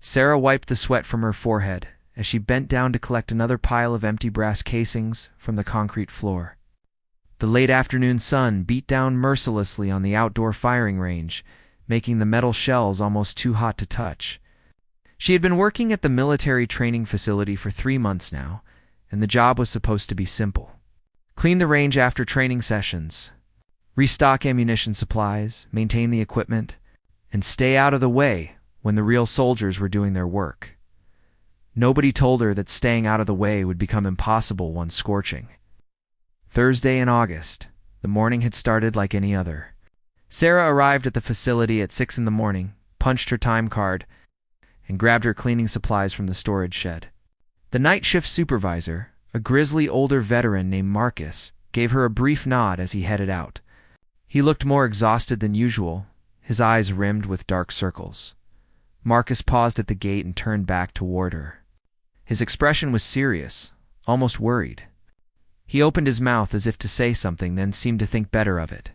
Sarah wiped the sweat from her forehead as she bent down to collect another pile of empty brass casings from the concrete floor. The late afternoon sun beat down mercilessly on the outdoor firing range, making the metal shells almost too hot to touch. She had been working at the military training facility for 3 months now, and the job was supposed to be simple. Clean the range after training sessions, restock ammunition supplies, maintain the equipment, and stay out of the way when the real soldiers were doing their work. Nobody told her that staying out of the way would become impossible once scorching. Thursday in August. The morning had started like any other. Sarah arrived at the facility at 6 in the morning, punched her time card, and grabbed her cleaning supplies from the storage shed. The night shift supervisor, a grizzly older veteran named Marcus, gave her a brief nod as he headed out. He looked more exhausted than usual, his eyes rimmed with dark circles. Marcus paused at the gate and turned back toward her. His expression was serious, almost worried. He opened his mouth as if to say something, then seemed to think better of it.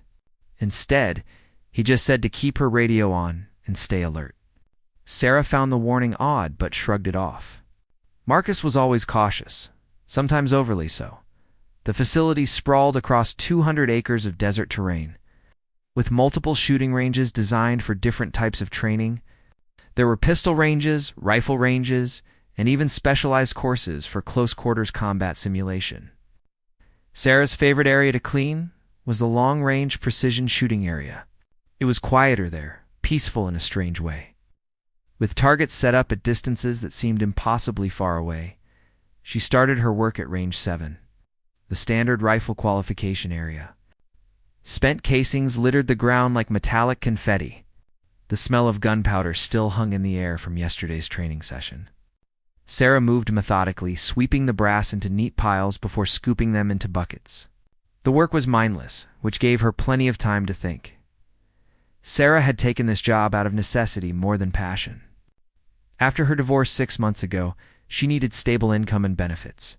Instead, he just said to keep her radio on and stay alert. Sarah found the warning odd but shrugged it off. Marcus was always cautious, sometimes overly so. The facility sprawled across 200 acres of desert terrain. With multiple shooting ranges designed for different types of training, there were pistol ranges, rifle ranges, and even specialized courses for close-quarters combat simulation. Sarah's favorite area to clean was the long-range precision shooting area. It was quieter there, peaceful in a strange way. With targets set up at distances that seemed impossibly far away, she started her work at range 7, the standard rifle qualification area. Spent casings littered the ground like metallic confetti. The smell of gunpowder still hung in the air from yesterday's training session. Sarah moved methodically, sweeping the brass into neat piles before scooping them into buckets. The work was mindless, which gave her plenty of time to think. Sarah had taken this job out of necessity more than passion. After her divorce 6 months ago, she needed stable income and benefits.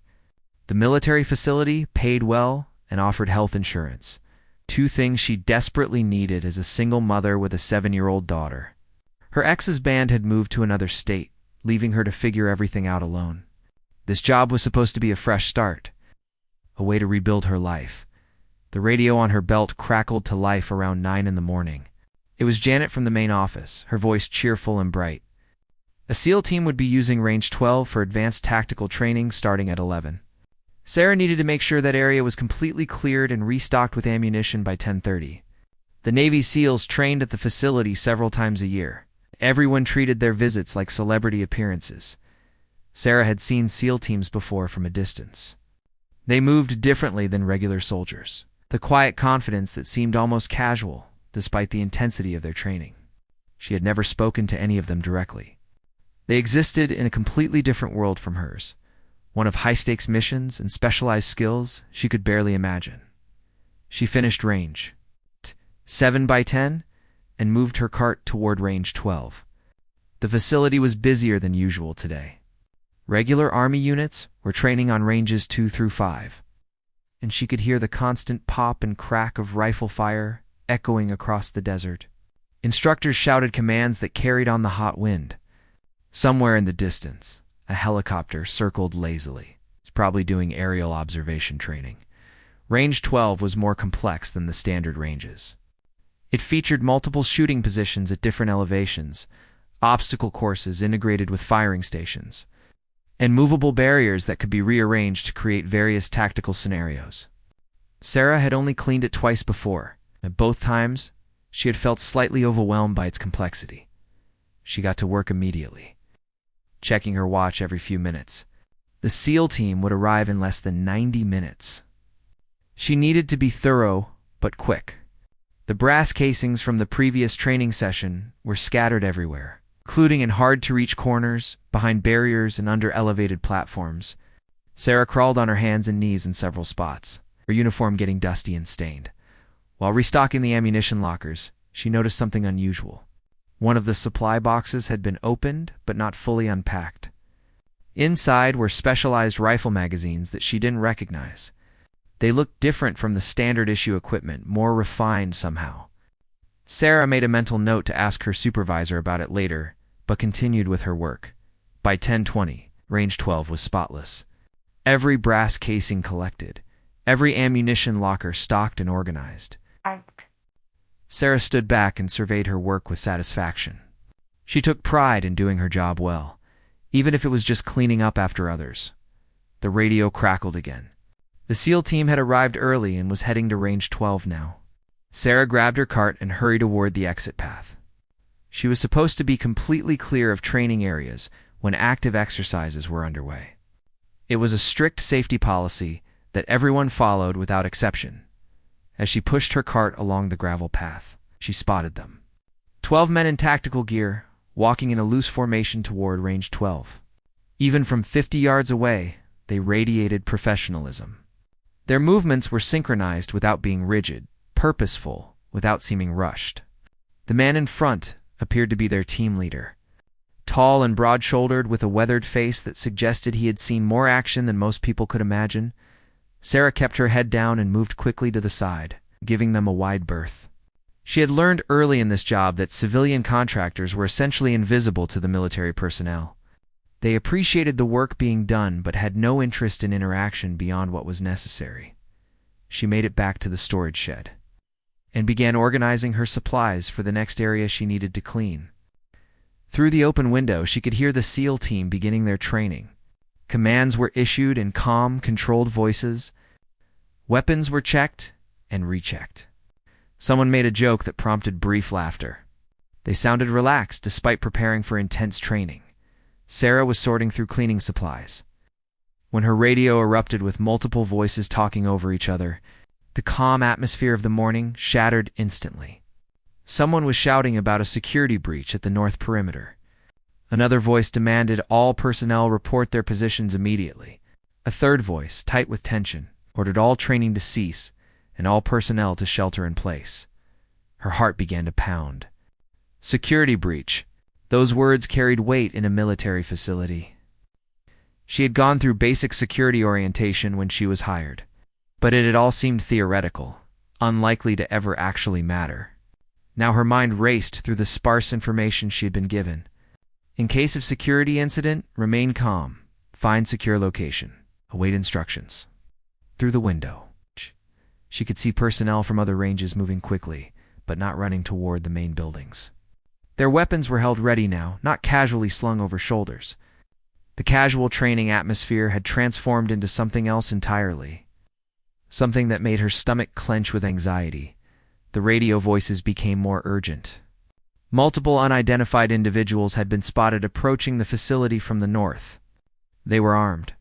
The military facility paid well and offered health insurance, 2 things she desperately needed as a single mother with a 7-year-old daughter. Her ex's band had moved to another state, leaving her to figure everything out alone. This job was supposed to be a fresh start, a way to rebuild her life. The radio on her belt crackled to life around 9 in the morning. It was Janet from the main office, her voice cheerful and bright. A SEAL team would be using Range 12 for advanced tactical training starting at 11. Sarah needed to make sure that area was completely cleared and restocked with ammunition by 10:30. The Navy SEALs trained at the facility several times a year. Everyone treated their visits like celebrity appearances. Sarah had seen SEAL teams before from a distance. They moved differently than regular soldiers. The quiet confidence that seemed almost casual, despite the intensity of their training. She had never spoken to any of them directly. They existed in a completely different world from hers, one of high-stakes missions and specialized skills she could barely imagine. She finished range 7 by 10 and moved her cart toward range 12. The facility was busier than usual today. Regular Army units were training on ranges 2 through 5, and she could hear the constant pop and crack of rifle fire echoing across the desert. Instructors shouted commands that carried on the hot wind. Somewhere in the distance, a helicopter circled lazily. It's probably doing aerial observation training. Range 12 was more complex than the standard ranges. It featured multiple shooting positions at different elevations, obstacle courses integrated with firing stations, and movable barriers that could be rearranged to create various tactical scenarios. Sarah had only cleaned it twice before. At both times, she had felt slightly overwhelmed by its complexity. She got to work immediately, checking her watch every few minutes. The SEAL team would arrive in less than 90 minutes. She needed to be thorough, but quick. The brass casings from the previous training session were scattered everywhere, including in hard-to-reach corners, behind barriers, and under elevated platforms. Sarah crawled on her hands and knees in several spots, her uniform getting dusty and stained. While restocking the ammunition lockers, she noticed something unusual. One of the supply boxes had been opened, but not fully unpacked. Inside were specialized rifle magazines that she didn't recognize. They looked different from the standard issue equipment, more refined somehow. Sarah made a mental note to ask her supervisor about it later, but continued with her work. By 10:20, range 12 was spotless. Every brass casing collected, every ammunition locker stocked and organized. Sarah stood back and surveyed her work with satisfaction. She took pride in doing her job well, even if it was just cleaning up after others. The radio crackled again. The SEAL team had arrived early and was heading to range 12 now. Sarah grabbed her cart and hurried toward the exit path. She was supposed to be completely clear of training areas when active exercises were underway. It was a strict safety policy that everyone followed without exception. As she pushed her cart along the gravel path, she spotted them. 12 men in tactical gear, walking in a loose formation toward range 12. Even from 50 yards away, they radiated professionalism. Their movements were synchronized without being rigid, purposeful without seeming rushed. The man in front appeared to be their team leader. Tall and broad-shouldered with a weathered face that suggested he had seen more action than most people could imagine, Sarah kept her head down and moved quickly to the side, giving them a wide berth. She had learned early in this job that civilian contractors were essentially invisible to the military personnel. They appreciated the work being done but had no interest in interaction beyond what was necessary. She made it back to the storage shed and began organizing her supplies for the next area she needed to clean. Through the open window, she could hear the SEAL team beginning their training. Commands were issued in calm, controlled voices. Weapons were checked and rechecked. Someone made a joke that prompted brief laughter. They sounded relaxed despite preparing for intense training. Sarah was sorting through cleaning supplies when her radio erupted with multiple voices talking over each other. The calm atmosphere of the morning shattered instantly. Someone was shouting about a security breach at the north perimeter. Another voice demanded all personnel report their positions immediately. A third voice, tight with tension, ordered all training to cease and all personnel to shelter in place. Her heart began to pound. Security breach. Those words carried weight in a military facility. She had gone through basic security orientation when she was hired, but it had all seemed theoretical, unlikely to ever actually matter. Now her mind raced through the sparse information she had been given. In case of security incident, remain calm, find secure location, await instructions. Through the window, she could see personnel from other ranges moving quickly, but not running toward the main buildings. Their weapons were held ready now, not casually slung over shoulders. The casual training atmosphere had transformed into something else entirely, something that made her stomach clench with anxiety. The radio voices became more urgent. Multiple unidentified individuals had been spotted approaching the facility from the north. They were armed.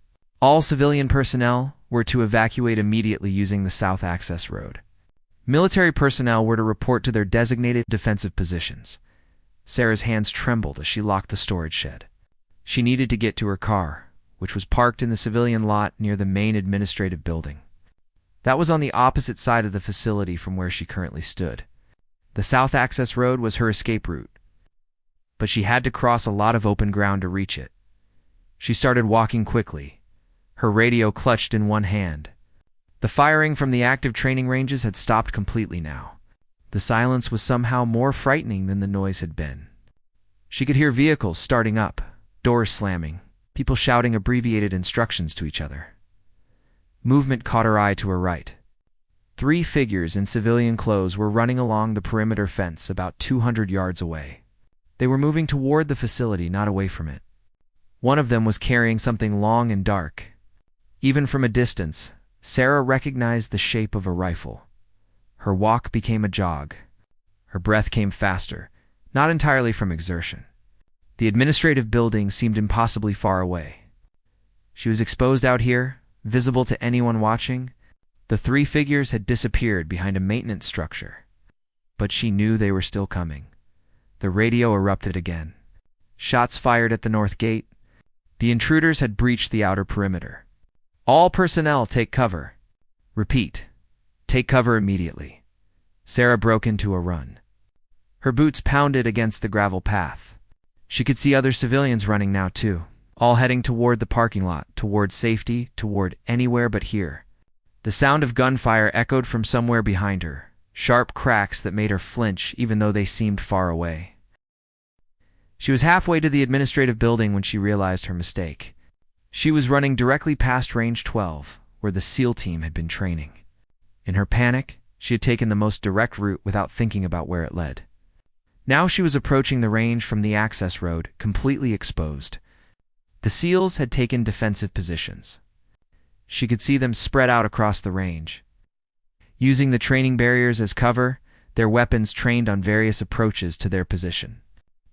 All civilian personnel were to evacuate immediately using the south access road. Military personnel were to report to their designated defensive positions. Sarah's hands trembled as she locked the storage shed. She needed to get to her car, which was parked in the civilian lot near the main administrative building. That was on the opposite side of the facility from where she currently stood. The south access road was her escape route, but she had to cross a lot of open ground to reach it. She started walking quickly, her radio clutched in one hand. The firing from the active training ranges had stopped completely now. The silence was somehow more frightening than the noise had been. She could hear vehicles starting up, doors slamming, people shouting abbreviated instructions to each other. Movement caught her eye to her right. 3 figures in civilian clothes were running along the perimeter fence about 200 yards away. They were moving toward the facility, not away from it. One of them was carrying something long and dark. Even from a distance, Sarah recognized the shape of a rifle. Her walk became a jog. Her breath came faster, not entirely from exertion. The administrative building seemed impossibly far away. She was exposed out here, visible to anyone watching. The 3 figures had disappeared behind a maintenance structure. But she knew they were still coming. The radio erupted again. Shots fired at the north gate. The intruders had breached the outer perimeter. All personnel take cover. Repeat. Take cover immediately. Sarah broke into a run. Her boots pounded against the gravel path. She could see other civilians running now too, all heading toward the parking lot, toward safety, toward anywhere but here. The sound of gunfire echoed from somewhere behind her, sharp cracks that made her flinch even though they seemed far away. She was halfway to the administrative building when she realized her mistake. She was running directly past Range 12, where the SEAL team had been training. In her panic, she had taken the most direct route without thinking about where it led. Now she was approaching the range from the access road, completely exposed. The SEALs had taken defensive positions. She could see them spread out across the range. Using the training barriers as cover, their weapons trained on various approaches to their position.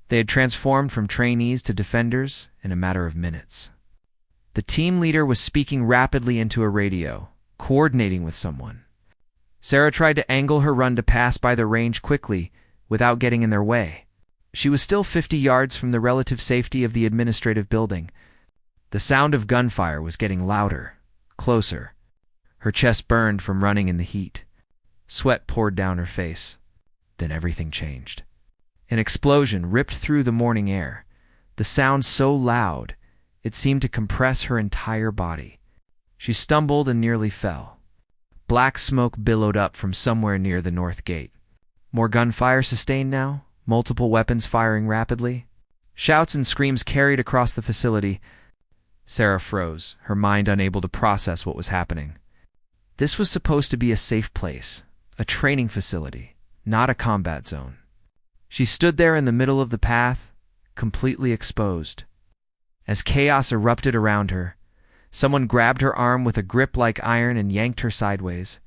They had transformed from trainees to defenders in a matter of minutes. The team leader was speaking rapidly into a radio, coordinating with someone. Sarah tried to angle her run to pass by the range quickly, without getting in their way. She was still 50 yards from the relative safety of the administrative building. The sound of gunfire was getting louder, closer. Her chest burned from running in the heat. Sweat poured down her face. Then everything changed. An explosion ripped through the morning air, the sound so loud it seemed to compress her entire body. She stumbled and nearly fell. Black smoke billowed up from somewhere near the north gate. More gunfire sustained now, multiple weapons firing rapidly. Shouts and screams carried across the facility. Sarah froze, her mind unable to process what was happening. This was supposed to be a safe place, a training facility, not a combat zone. She stood there in the middle of the path, completely exposed. As chaos erupted around her, someone grabbed her arm with a grip like iron and yanked her sideways.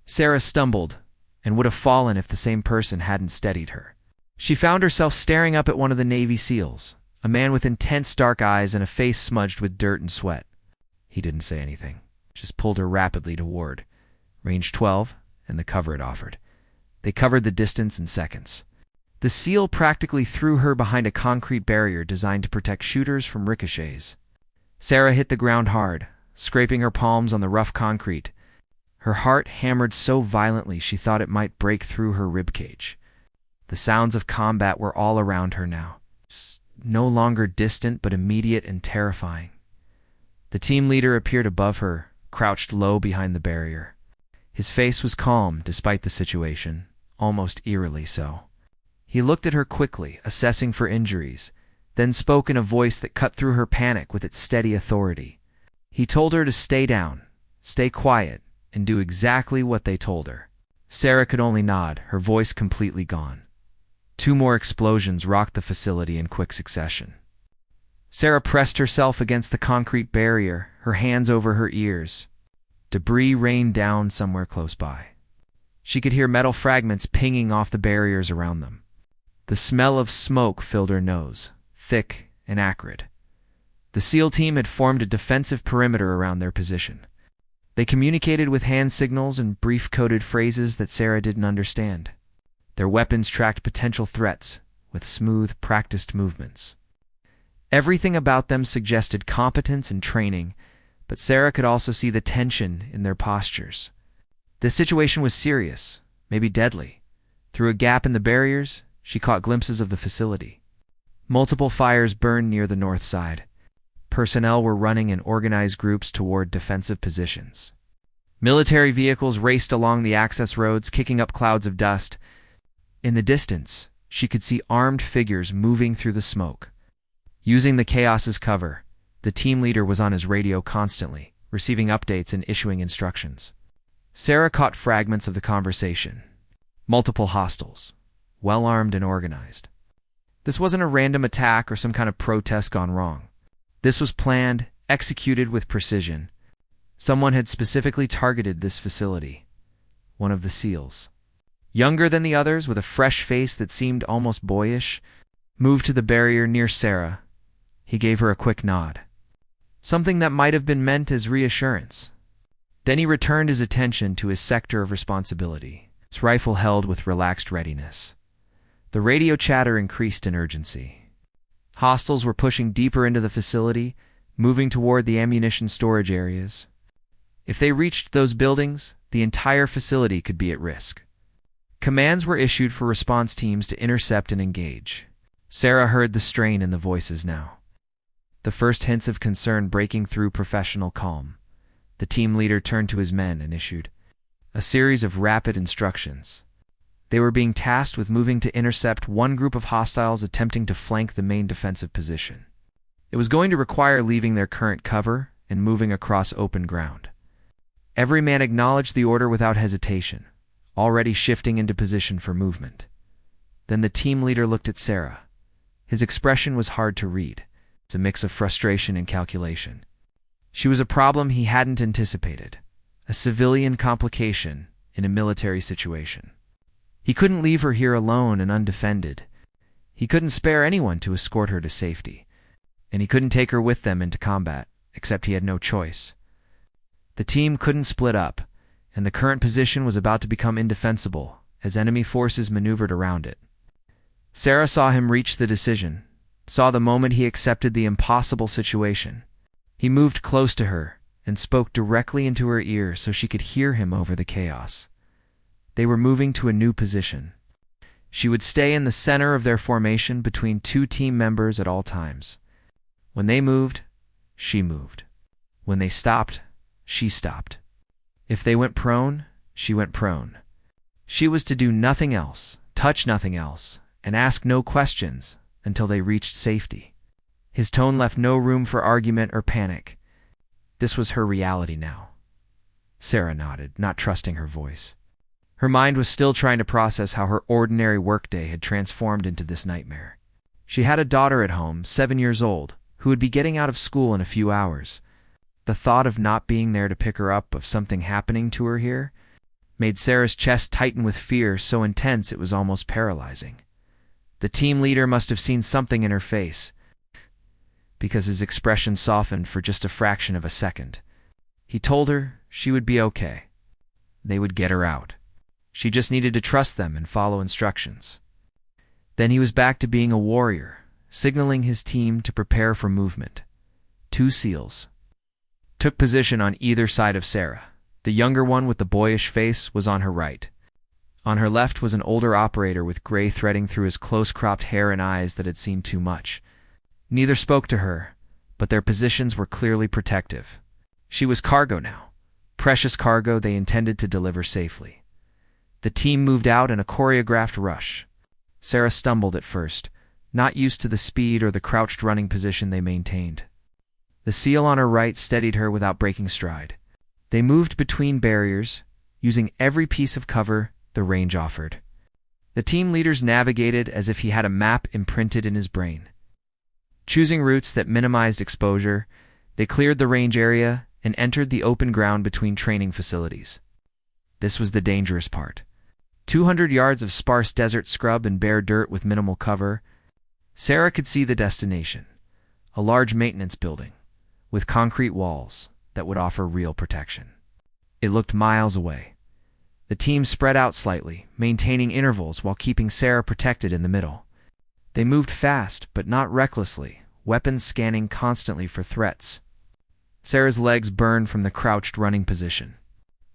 Sarah stumbled and would have fallen if the same person hadn't steadied her. She found herself staring up at one of the Navy SEALs, a man with intense dark eyes and a face smudged with dirt and sweat. He didn't say anything, just pulled her rapidly toward Range 12 and the cover it offered. They covered the distance in seconds. The SEAL practically threw her behind a concrete barrier designed to protect shooters from ricochets. Sarah hit the ground hard, scraping her palms on the rough concrete. Her heart hammered so violently she thought it might break through her ribcage. The sounds of combat were all around her now, no longer distant but immediate and terrifying. The team leader appeared above her, crouched low behind the barrier. His face was calm despite the situation, almost eerily so. He looked at her quickly, assessing for injuries, then spoke in a voice that cut through her panic with its steady authority. He told her to stay down, stay quiet, and do exactly what they told her. Sarah could only nod, her voice completely gone. 2 more explosions rocked the facility in quick succession. Sarah pressed herself against the concrete barrier, her hands over her ears. Debris rained down somewhere close by. She could hear metal fragments pinging off the barriers around them. The smell of smoke filled her nose, thick and acrid. The SEAL team had formed a defensive perimeter around their position. They communicated with hand signals and brief coded phrases that Sarah didn't understand. Their weapons tracked potential threats with smooth, practiced movements. Everything about them suggested competence and training, but Sarah could also see the tension in their postures. This situation was serious, maybe deadly. Through a gap in the barriers, she caught glimpses of the facility. Multiple fires burned near the north side. Personnel were running in organized groups toward defensive positions. Military vehicles raced along the access roads, kicking up clouds of dust. In the distance, she could see armed figures moving through the smoke. Using the chaos as cover, the team leader was on his radio constantly, receiving updates and issuing instructions. Sarah caught fragments of the conversation. Multiple hostiles, well-armed and organized. This wasn't a random attack or some kind of protest gone wrong. This was planned, executed with precision. Someone had specifically targeted this facility. One of the SEALs. Younger than the others, with a fresh face that seemed almost boyish, moved to the barrier near Sarah. He gave her a quick nod. Something that might have been meant as reassurance. Then he returned his attention to his sector of responsibility, his rifle held with relaxed readiness. The radio chatter increased in urgency. Hostiles were pushing deeper into the facility, moving toward the ammunition storage areas. If they reached those buildings, the entire facility could be at risk. Commands were issued for response teams to intercept and engage. Sarah heard the strain in the voices now. The first hints of concern breaking through professional calm. The team leader turned to his men and issued a series of rapid instructions. They were being tasked with moving to intercept one group of hostiles attempting to flank the main defensive position. It was going to require leaving their current cover and moving across open ground. Every man acknowledged the order without hesitation, already shifting into position for movement. Then the team leader looked at Sarah. His expression was hard to read. It's a mix of frustration and calculation. She was a problem he hadn't anticipated, a civilian complication in a military situation. He couldn't leave her here alone and undefended. He couldn't spare anyone to escort her to safety, and he couldn't take her with them into combat, except he had no choice. The team couldn't split up, and the current position was about to become indefensible as enemy forces maneuvered around it. Sarah saw him reach the decision, saw the moment he accepted the impossible situation. He moved close to her and spoke directly into her ear so she could hear him over the chaos. They were moving to a new position. She would stay in the center of their formation between two team members at all times. When they moved, she moved. When they stopped, she stopped. If they went prone, she went prone. She was to do nothing else, touch nothing else, and ask no questions until they reached safety. His tone left no room for argument or panic. This was her reality now. Sarah nodded, not trusting her voice. Her mind was still trying to process how her ordinary workday had transformed into this nightmare. She had a daughter at home, 7 years old, who would be getting out of school in a few hours. The thought of not being there to pick her up, of something happening to her here, made Sarah's chest tighten with fear so intense it was almost paralyzing. The team leader must have seen something in her face, because his expression softened for just a fraction of a second. He told her she would be okay. They would get her out. She just needed to trust them and follow instructions. Then he was back to being a warrior, signaling his team to prepare for movement. 2 SEALs took position on either side of Sarah. The younger one with the boyish face was on her right. On her left was an older operator with gray threading through his close-cropped hair and eyes that had seen too much. Neither spoke to her, but their positions were clearly protective. She was cargo now, precious cargo they intended to deliver safely. The team moved out in a choreographed rush. Sarah stumbled at first, not used to the speed or the crouched running position they maintained. The SEAL on her right steadied her without breaking stride. They moved between barriers, using every piece of cover the range offered. The team leaders navigated as if he had a map imprinted in his brain. Choosing routes that minimized exposure, they cleared the range area and entered the open ground between training facilities. This was the dangerous part. 200 yards of sparse desert scrub and bare dirt with minimal cover. Sarah could see the destination, a large maintenance building, with concrete walls that would offer real protection. It looked miles away. The team spread out slightly, maintaining intervals while keeping Sarah protected in the middle. They moved fast, but not recklessly, weapons scanning constantly for threats. Sarah's legs burned from the crouched running position.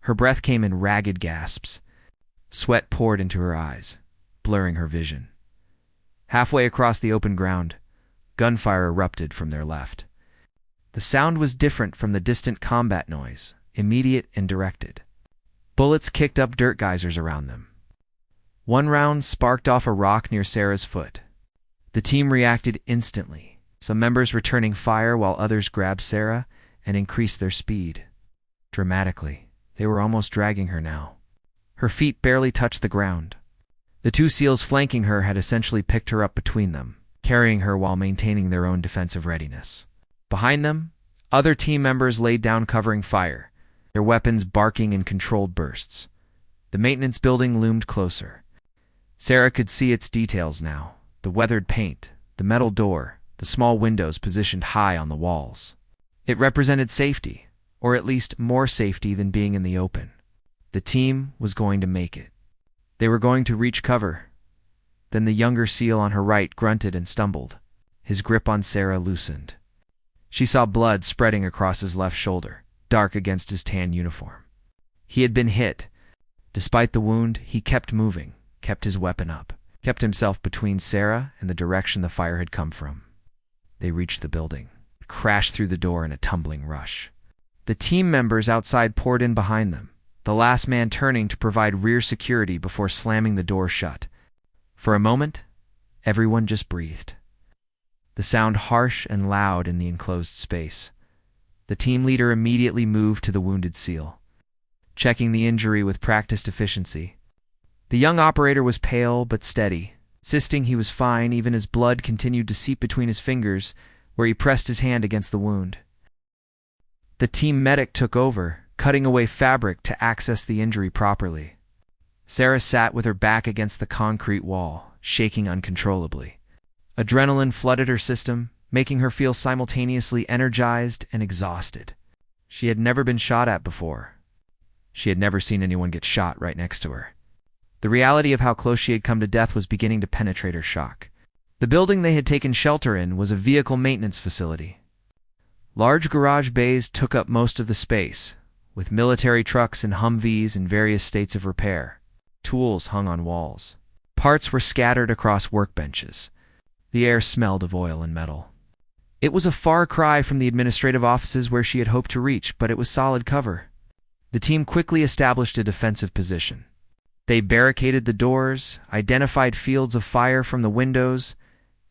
Her breath came in ragged gasps. Sweat poured into her eyes, blurring her vision. Halfway across the open ground, gunfire erupted from their left. The sound was different from the distant combat noise, immediate and directed. Bullets kicked up dirt geysers around them. One round sparked off a rock near Sarah's foot. The team reacted instantly, some members returning fire while others grabbed Sarah and increased their speed. Dramatically, they were almost dragging her now. Her feet barely touched the ground. The 2 SEALs flanking her had essentially picked her up between them, carrying her while maintaining their own defensive readiness. Behind them, other team members laid down covering fire, their weapons barking in controlled bursts. The maintenance building loomed closer. Sarah could see its details now, the weathered paint, the metal door, the small windows positioned high on the walls. It represented safety, or at least more safety than being in the open. The team was going to make it. They were going to reach cover. Then the younger SEAL on her right grunted and stumbled. His grip on Sarah loosened. She saw blood spreading across his left shoulder, dark against his tan uniform. He had been hit. Despite the wound, he kept moving, kept his weapon up, kept himself between Sarah and the direction the fire had come from. They reached the building, crashed through the door in a tumbling rush. The team members outside poured in behind them, the last man turning to provide rear security before slamming the door shut. For a moment, everyone just breathed. The sound harsh and loud in the enclosed space. The team leader immediately moved to the wounded SEAL, checking the injury with practiced efficiency. The young operator was pale but steady, insisting he was fine even as blood continued to seep between his fingers where he pressed his hand against the wound. The team medic took over, cutting away fabric to access the injury properly. Sarah sat with her back against the concrete wall, shaking uncontrollably. Adrenaline flooded her system, making her feel simultaneously energized and exhausted. She had never been shot at before. She had never seen anyone get shot right next to her. The reality of how close she had come to death was beginning to penetrate her shock. The building they had taken shelter in was a vehicle maintenance facility. Large garage bays took up most of the space, with military trucks and Humvees in various states of repair. Tools hung on walls. Parts were scattered across workbenches. The air smelled of oil and metal. It was a far cry from the administrative offices where she had hoped to reach, but it was solid cover. The team quickly established a defensive position. They barricaded the doors, identified fields of fire from the windows,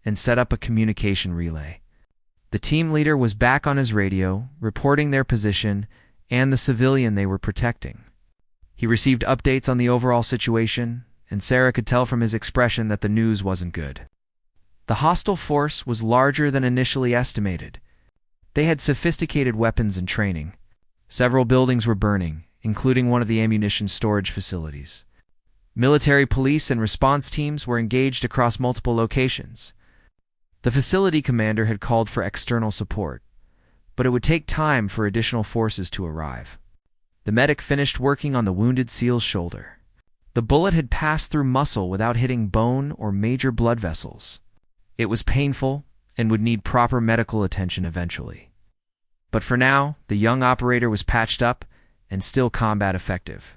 and set up a communication relay. The team leader was back on his radio, reporting their position and the civilian they were protecting. He received updates on the overall situation, and Sarah could tell from his expression that the news wasn't good. The hostile force was larger than initially estimated. They had sophisticated weapons and training. Several buildings were burning, including one of the ammunition storage facilities. Military police and response teams were engaged across multiple locations. The facility commander had called for external support, but it would take time for additional forces to arrive. The medic finished working on the wounded SEAL's shoulder. The bullet had passed through muscle without hitting bone or major blood vessels. It was painful and would need proper medical attention eventually. But for now, the young operator was patched up and still combat effective.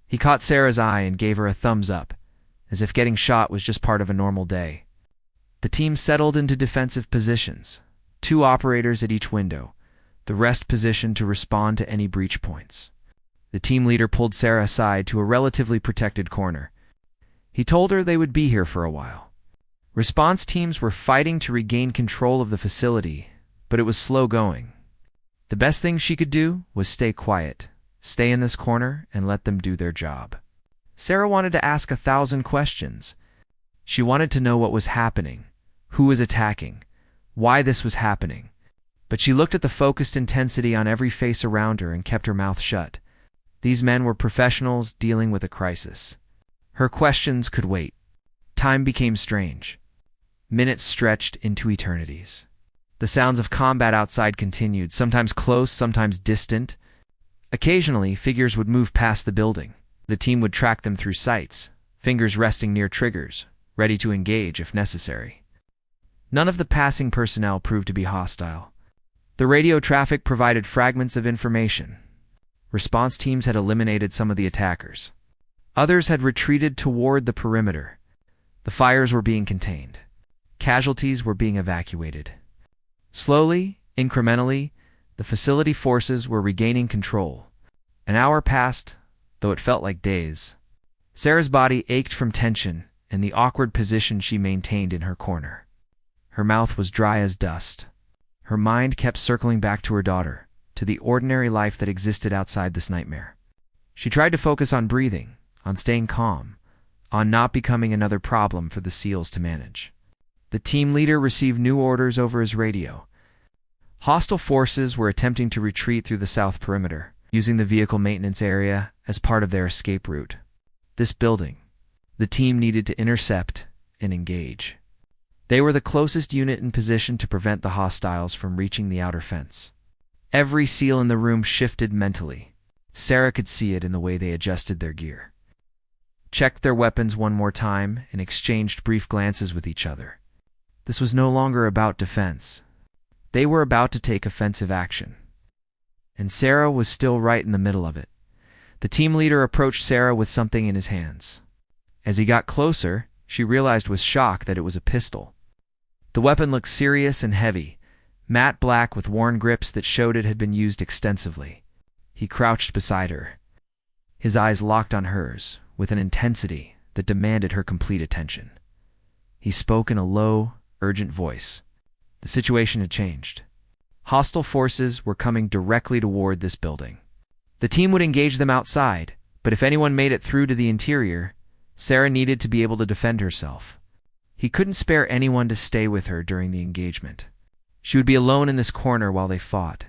He caught Sarah's eye and gave her a thumbs up, as if getting shot was just part of a normal day. The team settled into defensive positions, 2 operators at each window, the rest positioned to respond to any breach points. The team leader pulled Sarah aside to a relatively protected corner. He told her they would be here for a while. Response teams were fighting to regain control of the facility, but it was slow going. The best thing she could do was stay quiet, stay in this corner, and let them do their job. Sarah wanted to ask 1,000 questions. She wanted to know what was happening, who was attacking, why this was happening. But she looked at the focused intensity on every face around her and kept her mouth shut. These men were professionals dealing with a crisis. Her questions could wait. Time became strange. Minutes stretched into eternities. The sounds of combat outside continued, sometimes close, sometimes distant. Occasionally, figures would move past the building. The team would track them through sights, fingers resting near triggers, ready to engage if necessary. None of the passing personnel proved to be hostile. The radio traffic provided fragments of information. Response teams had eliminated some of the attackers. Others had retreated toward the perimeter. The fires were being contained. Casualties were being evacuated. Slowly, incrementally, the facility forces were regaining control. An hour passed, though it felt like days. Sarah's body ached from tension and the awkward position she maintained in her corner. Her mouth was dry as dust. Her mind kept circling back to her daughter, to the ordinary life that existed outside this nightmare. She tried to focus on breathing, on staying calm, on not becoming another problem for the SEALs to manage. The team leader received new orders over his radio. Hostile forces were attempting to retreat through the south perimeter, using the vehicle maintenance area as part of their escape route. This building, the team needed to intercept and engage. They were the closest unit in position to prevent the hostiles from reaching the outer fence. Every SEAL in the room shifted mentally. Sarah could see it in the way they adjusted their gear, checked their weapons one more time, and exchanged brief glances with each other. This was no longer about defense. They were about to take offensive action. And Sarah was still right in the middle of it. The team leader approached Sarah with something in his hands. As he got closer, she realized with shock that it was a pistol. The weapon looked serious and heavy, matte black with worn grips that showed it had been used extensively. He crouched beside her. His eyes locked on hers with an intensity that demanded her complete attention. He spoke in a low, urgent voice. The situation had changed. Hostile forces were coming directly toward this building. The team would engage them outside, but if anyone made it through to the interior, Sarah needed to be able to defend herself. He couldn't spare anyone to stay with her during the engagement. She would be alone in this corner while they fought.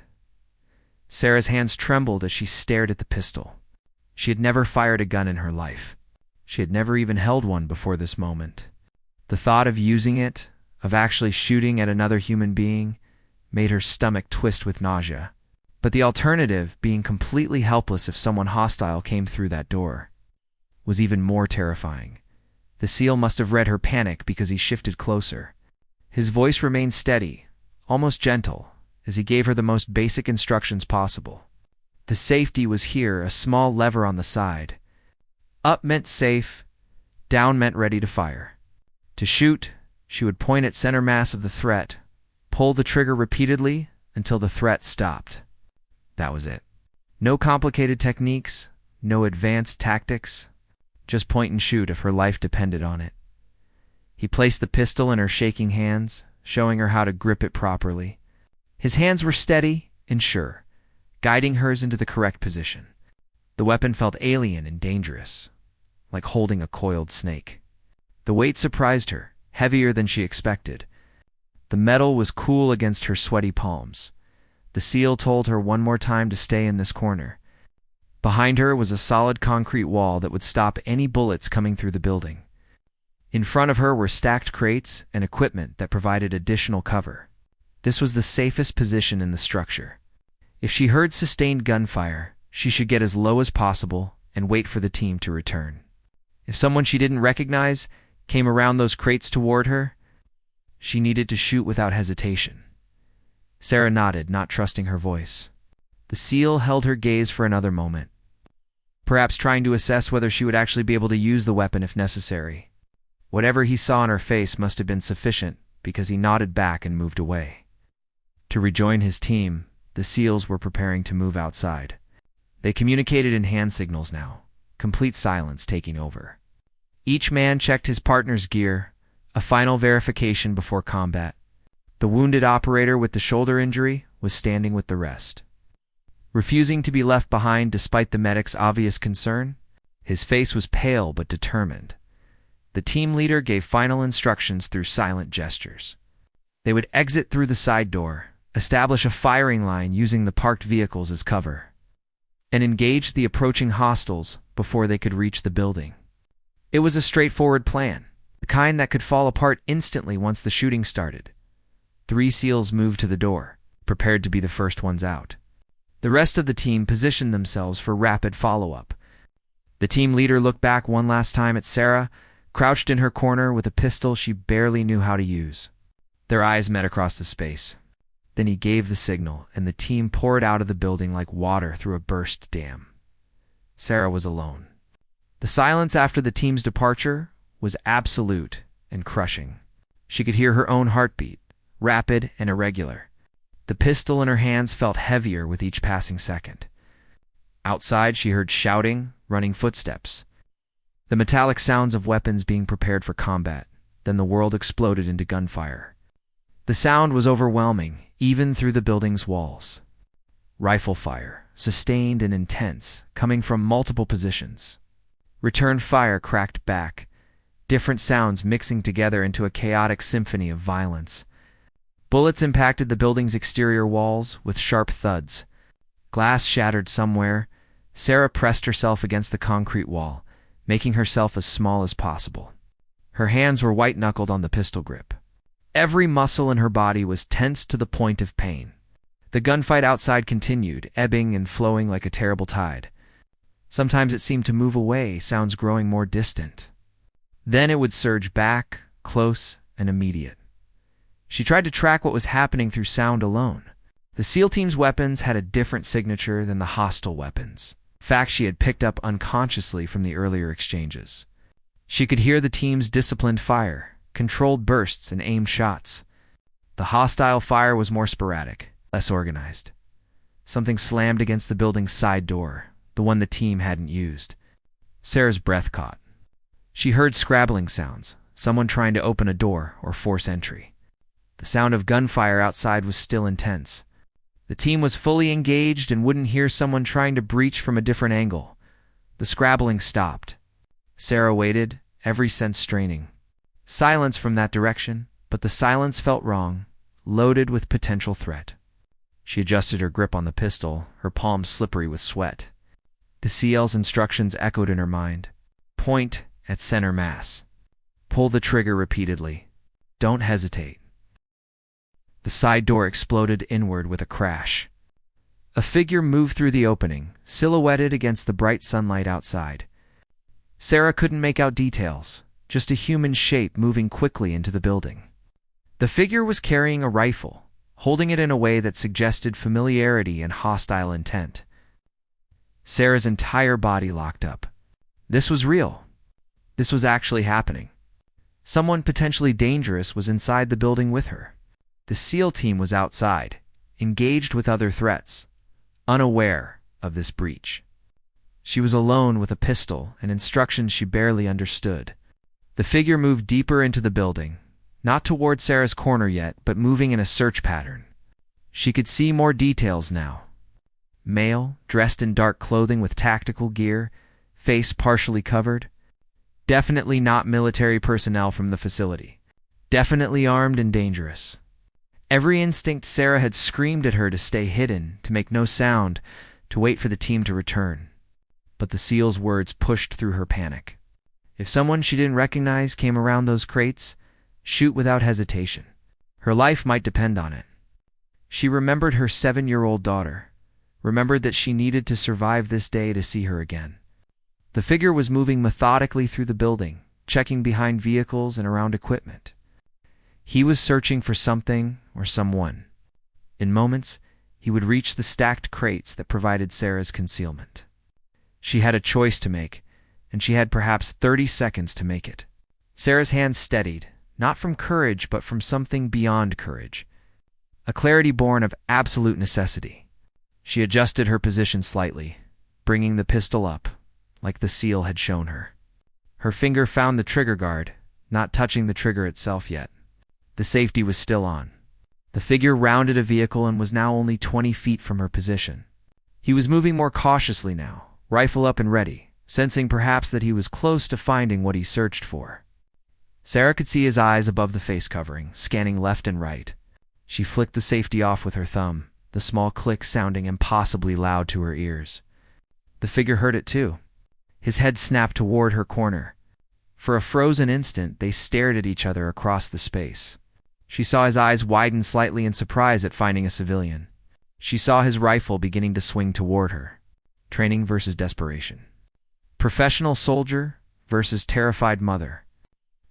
Sarah's hands trembled as she stared at the pistol. She had never fired a gun in her life. She had never even held one before this moment. The thought of using it, of actually shooting at another human being, made her stomach twist with nausea. But the alternative, being completely helpless if someone hostile came through that door, was even more terrifying. The SEAL must have read her panic because he shifted closer. His voice remained steady, almost gentle, as he gave her the most basic instructions possible. The safety was here, a small lever on the side. Up meant safe, down meant ready to fire. To shoot, she would point at center mass of the threat, pull the trigger repeatedly until the threat stopped. That was it. No complicated techniques, no advanced tactics, just point and shoot if her life depended on it. He placed the pistol in her shaking hands, showing her how to grip it properly. His hands were steady and sure, guiding hers into the correct position. The weapon felt alien and dangerous, like holding a coiled snake. The weight surprised her, heavier than she expected. The metal was cool against her sweaty palms. The SEAL told her one more time to stay in this corner. Behind her was a solid concrete wall that would stop any bullets coming through the building. In front of her were stacked crates and equipment that provided additional cover. This was the safest position in the structure. If she heard sustained gunfire, she should get as low as possible and wait for the team to return. If someone she didn't recognize came around those crates toward her, she needed to shoot without hesitation. Sarah nodded, not trusting her voice. The SEAL held her gaze for another moment, perhaps trying to assess whether she would actually be able to use the weapon if necessary. Whatever he saw on her face must have been sufficient, because he nodded back and moved away. To rejoin his team, the SEALs were preparing to move outside. They communicated in hand signals now, complete silence taking over. Each man checked his partner's gear, a final verification before combat. The wounded operator with the shoulder injury was standing with the rest. Refusing to be left behind despite the medic's obvious concern, his face was pale but determined. The team leader gave final instructions through silent gestures. They would exit through the side door, establish a firing line using the parked vehicles as cover, and engage the approaching hostiles before they could reach the building. It was a straightforward plan, the kind that could fall apart instantly once the shooting started. 3 SEALs moved to the door, prepared to be the first ones out. The rest of the team positioned themselves for rapid follow-up. The team leader looked back one last time at Sarah, crouched in her corner with a pistol she barely knew how to use. Their eyes met across the space. Then he gave the signal, and the team poured out of the building like water through a burst dam. Sarah was alone. The silence after the team's departure was absolute and crushing. She could hear her own heartbeat, rapid and irregular. The pistol in her hands felt heavier with each passing second. Outside, she heard shouting, running footsteps, the metallic sounds of weapons being prepared for combat. Then the world exploded into gunfire. The sound was overwhelming, even through the building's walls. Rifle fire, sustained and intense, coming from multiple positions. Return fire cracked back, different sounds mixing together into a chaotic symphony of violence. Bullets impacted the building's exterior walls with sharp thuds. Glass shattered somewhere. Sarah pressed herself against the concrete wall, making herself as small as possible. Her hands were white-knuckled on the pistol grip. Every muscle in her body was tense to the point of pain. The gunfight outside continued, ebbing and flowing like a terrible tide. Sometimes it seemed to move away, sounds growing more distant. Then it would surge back, close and immediate. She tried to track what was happening through sound alone. The SEAL team's weapons had a different signature than the hostile weapons, facts she had picked up unconsciously from the earlier exchanges. She could hear the team's disciplined fire, controlled bursts and aimed shots. The hostile fire was more sporadic, less organized. Something slammed against the building's side door, the one the team hadn't used. Sarah's breath caught. She heard scrabbling sounds, someone trying to open a door or force entry. The sound of gunfire outside was still intense. The team was fully engaged and wouldn't hear someone trying to breach from a different angle. The scrabbling stopped. Sarah waited, every sense straining. Silence from that direction, but the silence felt wrong, loaded with potential threat. She adjusted her grip on the pistol, her palms slippery with sweat. The CL's instructions echoed in her mind. Point at center mass. Pull the trigger repeatedly. Don't hesitate. The side door exploded inward with a crash. A figure moved through the opening, silhouetted against the bright sunlight outside. Sarah couldn't make out details, just a human shape moving quickly into the building. The figure was carrying a rifle, holding it in a way that suggested familiarity and hostile intent. Sarah's entire body locked up. This was real. This was actually happening. Someone potentially dangerous was inside the building with her. The SEAL team was outside, engaged with other threats, unaware of this breach. She was alone with a pistol and instructions she barely understood. The figure moved deeper into the building, not toward Sarah's corner yet, but moving in a search pattern. She could see more details now. Male, dressed in dark clothing with tactical gear, face partially covered. Definitely not military personnel from the facility. Definitely armed and dangerous. Every instinct Sarah had screamed at her to stay hidden, to make no sound, to wait for the team to return. But the SEAL's words pushed through her panic. If someone she didn't recognize came around those crates, shoot without hesitation. Her life might depend on it. She remembered her 7-year-old daughter, remembered that she needed to survive this day to see her again. The figure was moving methodically through the building, checking behind vehicles and around equipment. He was searching for something or someone. In moments, he would reach the stacked crates that provided Sarah's concealment. She had a choice to make, and she had perhaps 30 seconds to make it. Sarah's hands steadied, not from courage but from something beyond courage. A clarity born of absolute necessity. She adjusted her position slightly, bringing the pistol up, like the SEAL had shown her. Her finger found the trigger guard, not touching the trigger itself yet. The safety was still on. The figure rounded a vehicle and was now only 20 feet from her position. He was moving more cautiously now, rifle up and ready, sensing perhaps that he was close to finding what he searched for. Sarah could see his eyes above the face covering, scanning left and right. She flicked the safety off with her thumb, the small click sounding impossibly loud to her ears. The figure heard it too. His head snapped toward her corner. For a frozen instant, they stared at each other across the space. She saw his eyes widen slightly in surprise at finding a civilian. She saw his rifle beginning to swing toward her. Training versus desperation. Professional soldier versus terrified mother.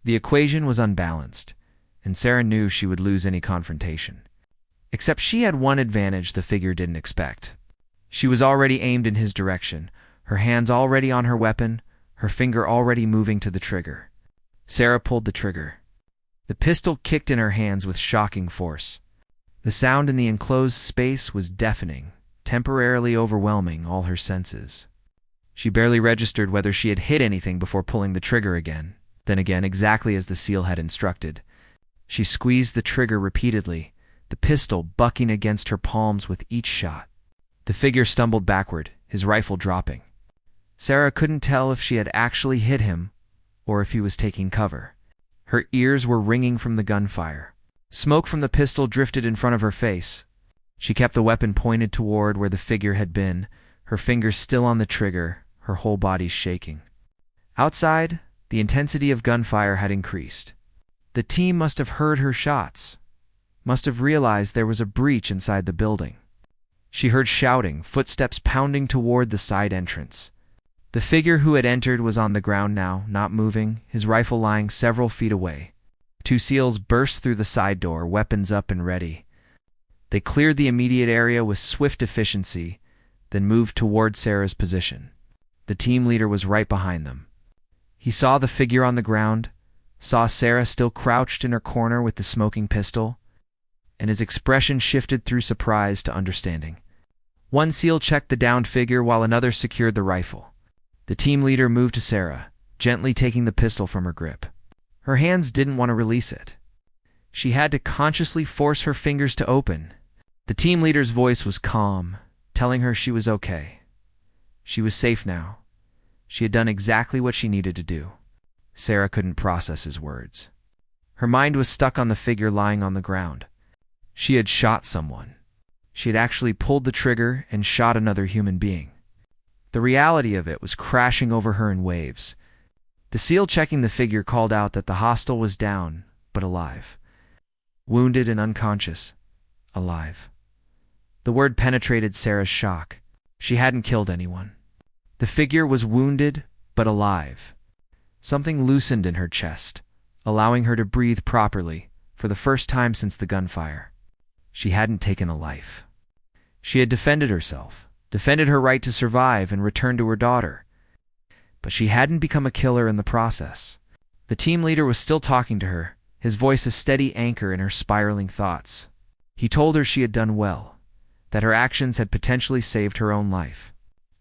The equation was unbalanced, and Sarah knew she would lose any confrontation. Except she had one advantage the figure didn't expect. She was already aimed in his direction, her hands already on her weapon, her finger already moving to the trigger. Sarah pulled the trigger. The pistol kicked in her hands with shocking force. The sound in the enclosed space was deafening, temporarily overwhelming all her senses. She barely registered whether she had hit anything before pulling the trigger again. Then again, exactly as the SEAL had instructed. She squeezed the trigger repeatedly, the pistol bucking against her palms with each shot. The figure stumbled backward, his rifle dropping. Sarah couldn't tell if she had actually hit him or if he was taking cover. Her ears were ringing from the gunfire. Smoke from the pistol drifted in front of her face. She kept the weapon pointed toward where the figure had been, her fingers still on the trigger, her whole body shaking. Outside, the intensity of gunfire had increased. The team must have heard her shots, must have realized there was a breach inside the building. She heard shouting, footsteps pounding toward the side entrance. The figure who had entered was on the ground now, not moving, his rifle lying several feet away. 2 SEALs burst through the side door, weapons up and ready. They cleared the immediate area with swift efficiency, then moved toward Sarah's position. The team leader was right behind them. He saw the figure on the ground, saw Sarah still crouched in her corner with the smoking pistol, and his expression shifted through surprise to understanding. One SEAL checked the downed figure while another secured the rifle. The team leader moved to Sarah, gently taking the pistol from her grip. Her hands didn't want to release it. She had to consciously force her fingers to open. The team leader's voice was calm, telling her she was okay. She was safe now. She had done exactly what she needed to do. Sarah couldn't process his words. Her mind was stuck on the figure lying on the ground. She had shot someone. She had actually pulled the trigger and shot another human being. The reality of it was crashing over her in waves. The SEAL checking the figure called out that the hostile was down, but alive. Wounded and unconscious. Alive. The word penetrated Sarah's shock. She hadn't killed anyone. The figure was wounded, but alive. Something loosened in her chest, allowing her to breathe properly for the first time since the gunfire. She hadn't taken a life. She had defended herself, defended her right to survive and return to her daughter. But she hadn't become a killer in the process. The team leader was still talking to her, his voice a steady anchor in her spiraling thoughts. He told her she had done well, that her actions had potentially saved her own life.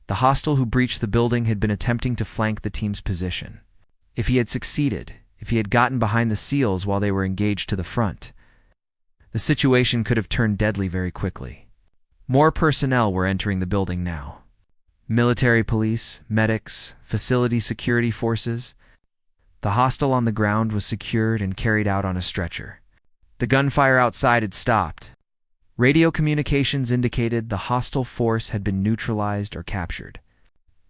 The hostile who breached the building had been attempting to flank the team's position. If he had succeeded, if he had gotten behind the SEALs while they were engaged to the front, the situation could have turned deadly very quickly. More personnel were entering the building now. Military police, medics, facility security forces. The hostile on the ground was secured and carried out on a stretcher. The gunfire outside had stopped. Radio communications indicated the hostile force had been neutralized or captured.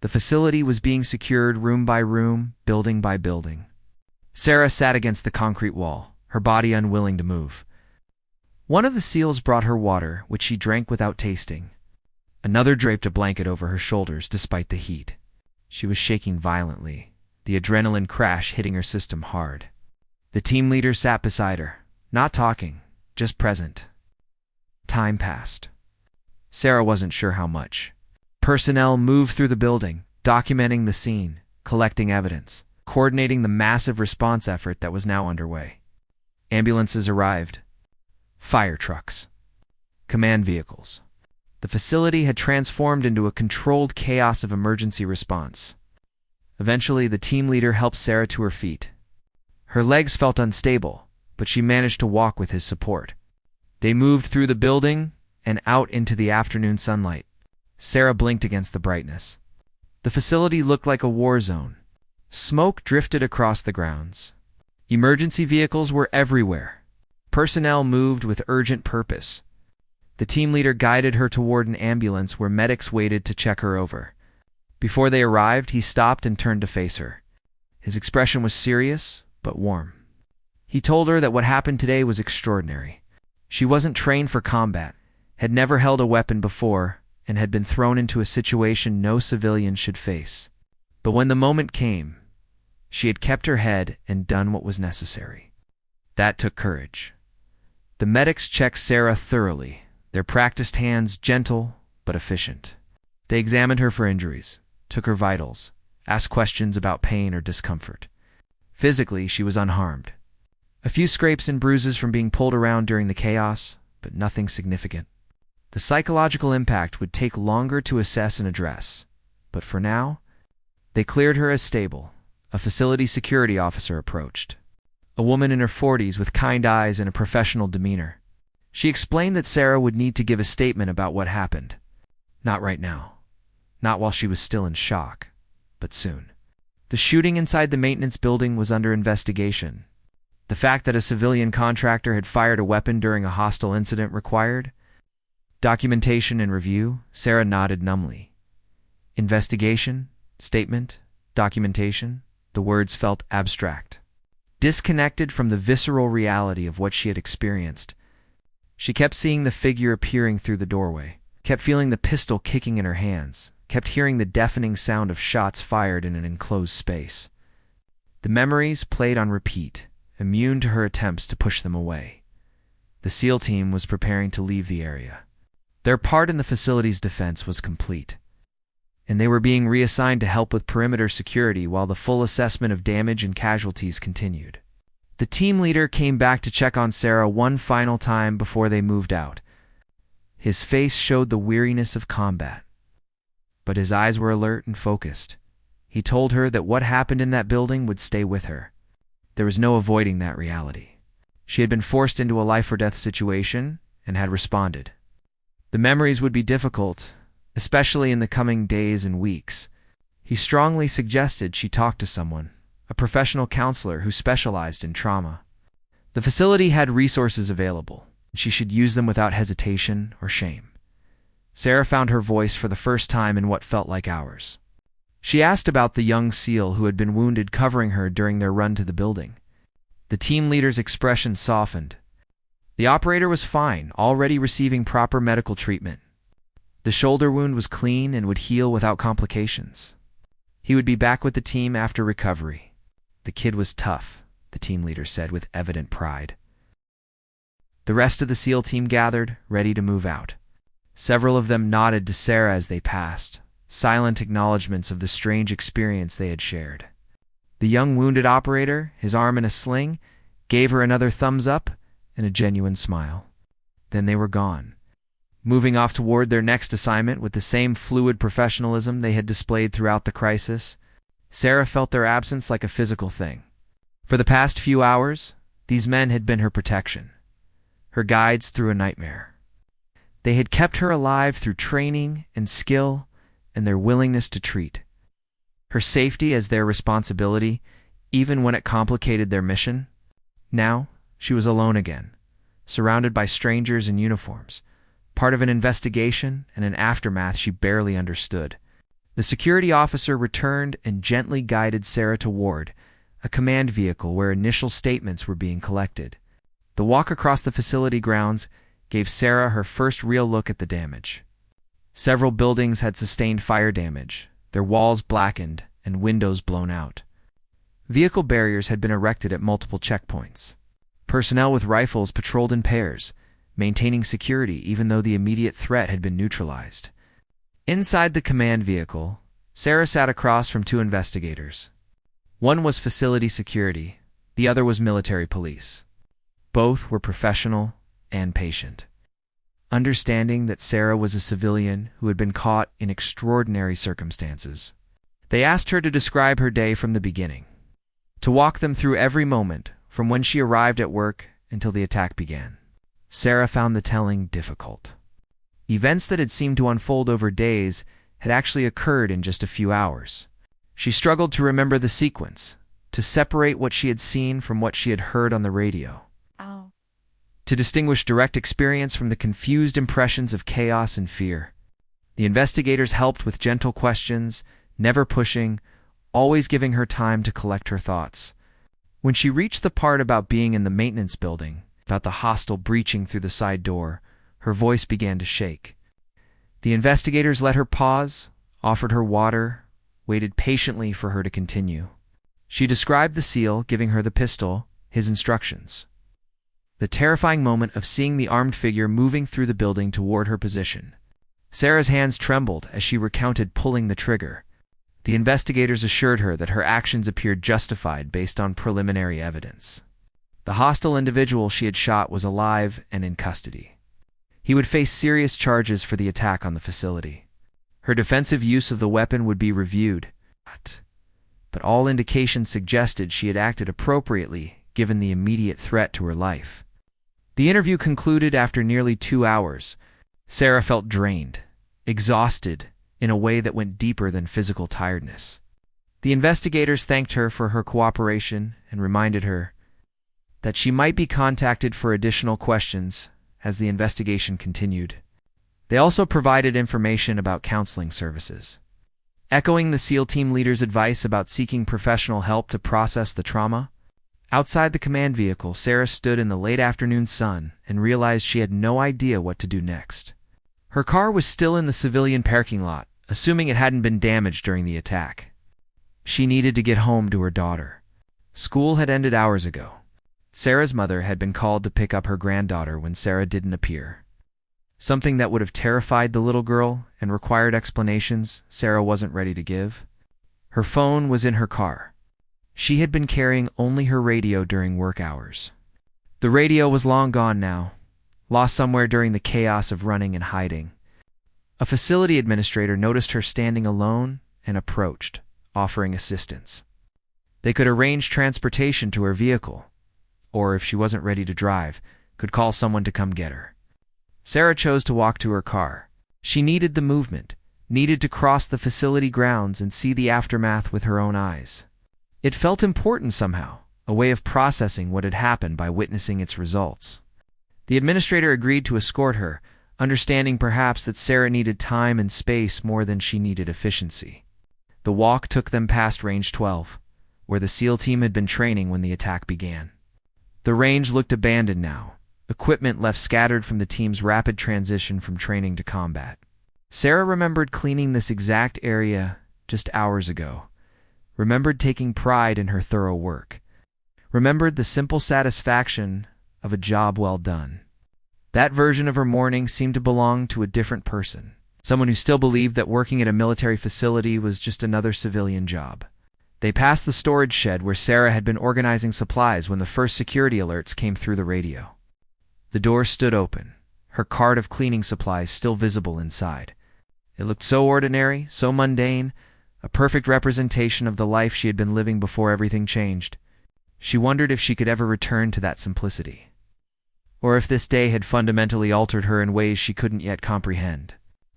The facility was being secured room by room, building by building. Sarah sat against the concrete wall, her body unwilling to move. One of the SEALs brought her water, which she drank without tasting. Another draped a blanket over her shoulders despite the heat. She was shaking violently, the adrenaline crash hitting her system hard. The team leader sat beside her, not talking, just present. Time passed. Sarah wasn't sure how much. Personnel moved through the building, documenting the scene, collecting evidence, coordinating the massive response effort that was now underway. Ambulances arrived. Fire trucks. Command vehicles. The facility had transformed into a controlled chaos of emergency response. Eventually, the team leader helped Sarah to her feet. Her legs felt unstable, but she managed to walk with his support. They moved through the building and out into the afternoon sunlight. Sarah blinked against the brightness. The facility looked like a war zone. Smoke drifted across the grounds. Emergency vehicles were everywhere. Personnel moved with urgent purpose. The team leader guided her toward an ambulance where medics waited to check her over. Before they arrived, he stopped and turned to face her. His expression was serious, but warm. He told her that what happened today was extraordinary. She wasn't trained for combat, had never held a weapon before, and had been thrown into a situation no civilian should face. But when the moment came, she had kept her head and done what was necessary. That took courage. The medics checked Sarah thoroughly, their practiced hands gentle but efficient. They examined her for injuries, took her vitals, asked questions about pain or discomfort. Physically, she was unharmed. A few scrapes and bruises from being pulled around during the chaos, but nothing significant. The psychological impact would take longer to assess and address, but for now, they cleared her as stable. A facility security officer approached. A woman in her 40s with kind eyes and a professional demeanor. She explained that Sarah would need to give a statement about what happened. Not right now. Not while she was still in shock, but soon. The shooting inside the maintenance building was under investigation. The fact that a civilian contractor had fired a weapon during a hostile incident required documentation and review. Sarah nodded numbly. Investigation, statement, documentation. The words felt abstract. Disconnected from the visceral reality of what she had experienced. She kept seeing the figure appearing through the doorway, kept feeling the pistol kicking in her hands, kept hearing the deafening sound of shots fired in an enclosed space. The memories played on repeat, immune to her attempts to push them away. The SEAL team was preparing to leave the area. Their part in the facility's defense was complete, and they were being reassigned to help with perimeter security while the full assessment of damage and casualties continued. The team leader came back to check on Sarah one final time before they moved out. His face showed the weariness of combat, but his eyes were alert and focused. He told her that what happened in that building would stay with her. There was no avoiding that reality. She had been forced into a life-or-death situation and had responded. The memories would be difficult, especially in the coming days and weeks. He strongly suggested she talk to someone, a professional counselor who specialized in trauma. The facility had resources available. She should use them without hesitation or shame. Sarah found her voice for the first time in what felt like hours. She asked about the young SEAL who had been wounded covering her during their run to the building. The team leader's expression softened. The operator was fine, already receiving proper medical treatment. The shoulder wound was clean and would heal without complications. He would be back with the team after recovery. The kid was tough, the team leader said with evident pride. The rest of the SEAL team gathered, ready to move out. Several of them nodded to Sarah as they passed, silent acknowledgments of the strange experience they had shared. The young wounded operator, his arm in a sling, gave her another thumbs up and a genuine smile. Then they were gone, moving off toward their next assignment with the same fluid professionalism they had displayed throughout the crisis. Sarah felt their absence like a physical thing. For the past few hours, these men had been her protection, her guides through a nightmare. They had kept her alive through training and skill and their willingness to treat. Her safety as their responsibility, even when it complicated their mission. Now, she was alone again, surrounded by strangers in uniforms, part of an investigation and an aftermath she barely understood. The security officer returned and gently guided Sarah toward a command vehicle where initial statements were being collected. The walk across the facility grounds gave Sarah her first real look at the damage. Several buildings had sustained fire damage, their walls blackened and windows blown out. Vehicle barriers had been erected at multiple checkpoints. Personnel with rifles patrolled in pairs, maintaining security even though the immediate threat had been neutralized. Inside the command vehicle, Sarah sat across from two investigators. One was facility security, the other was military police. Both were professional and patient. Understanding that Sarah was a civilian who had been caught in extraordinary circumstances, they asked her to describe her day from the beginning, to walk them through every moment from when she arrived at work until the attack began. Sarah found the telling difficult. Events that had seemed to unfold over days had actually occurred in just a few hours. She struggled to remember the sequence, to separate what she had seen from what she had heard on the radio, to distinguish direct experience from the confused impressions of chaos and fear. The investigators helped with gentle questions, never pushing, always giving her time to collect her thoughts. When she reached the part about being in the maintenance building, about the hostile breaching through the side door, her voice began to shake. The investigators let her pause, offered her water, waited patiently for her to continue. She described the SEAL giving her the pistol, his instructions. The terrifying moment of seeing the armed figure moving through the building toward her position. Sarah's hands trembled as she recounted pulling the trigger. The investigators assured her that her actions appeared justified based on preliminary evidence. The hostile individual she had shot was alive and in custody. He would face serious charges for the attack on the facility. Her defensive use of the weapon would be reviewed, but all indications suggested she had acted appropriately given the immediate threat to her life. The interview concluded after nearly 2 hours. Sarah felt drained, exhausted, in a way that went deeper than physical tiredness. The investigators thanked her for her cooperation and reminded her that she might be contacted for additional questions as the investigation continued. They also provided information about counseling services. Echoing the SEAL team leader's advice about seeking professional help to process the trauma, outside the command vehicle, Sarah stood in the late afternoon sun and realized she had no idea what to do next. Her car was still in the civilian parking lot, assuming it hadn't been damaged during the attack. She needed to get home to her daughter. School had ended hours ago. Sarah's mother had been called to pick up her granddaughter when Sarah didn't appear. Something that would have terrified the little girl and required explanations Sarah wasn't ready to give. Her phone was in her car. She had been carrying only her radio during work hours. The radio was long gone now, lost somewhere during the chaos of running and hiding. A facility administrator noticed her standing alone and approached, offering assistance. They could arrange transportation to her vehicle, or if she wasn't ready to drive, could call someone to come get her. Sarah chose to walk to her car. She needed the movement, needed to cross the facility grounds and see the aftermath with her own eyes. It felt important somehow, a way of processing what had happened by witnessing its results. The administrator agreed to escort her, understanding perhaps that Sarah needed time and space more than she needed efficiency. The walk took them past Range 12, where the SEAL team had been training when the attack began. The range looked abandoned now, equipment left scattered from the team's rapid transition from training to combat. Sarah remembered cleaning this exact area just hours ago, remembered taking pride in her thorough work, remembered the simple satisfaction of a job well done. That version of her morning seemed to belong to a different person, someone who still believed that working at a military facility was just another civilian job. They passed the storage shed where Sarah had been organizing supplies when the first security alerts came through the radio. The door stood open, her cart of cleaning supplies still visible inside. It looked so ordinary, so mundane, a perfect representation of the life she had been living before everything changed. She wondered if she could ever return to that simplicity, or if this day had fundamentally altered her in ways she couldn't yet comprehend.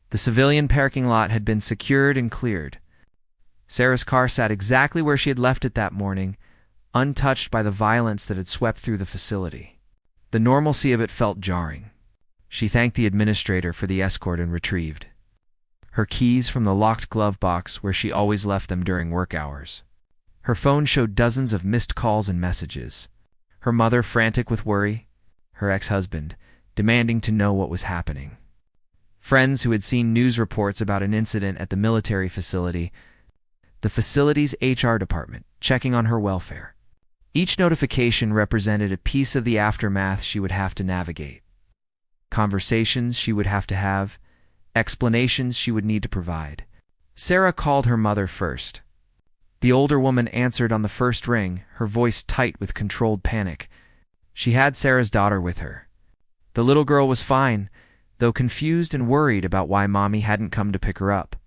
The civilian parking lot had been secured and cleared. Sarah's car sat exactly where she had left it that morning, untouched by the violence that had swept through the facility. The normalcy of it felt jarring. She thanked the administrator for the escort and retrieved her keys from the locked glove box where she always left them during work hours. Her phone showed dozens of missed calls and messages. Her mother frantic with worry, her ex-husband demanding to know what was happening. Friends who had seen news reports about an incident at the military facility, the facility's HR department checking on her welfare. Each notification represented a piece of the aftermath she would have to navigate. Conversations she would have to have, explanations she would need to provide. Sarah called her mother first. The older woman answered on the first ring, her voice tight with controlled panic. She had Sarah's daughter with her. The little girl was fine, though confused and worried about why Mommy hadn't come to pick her up.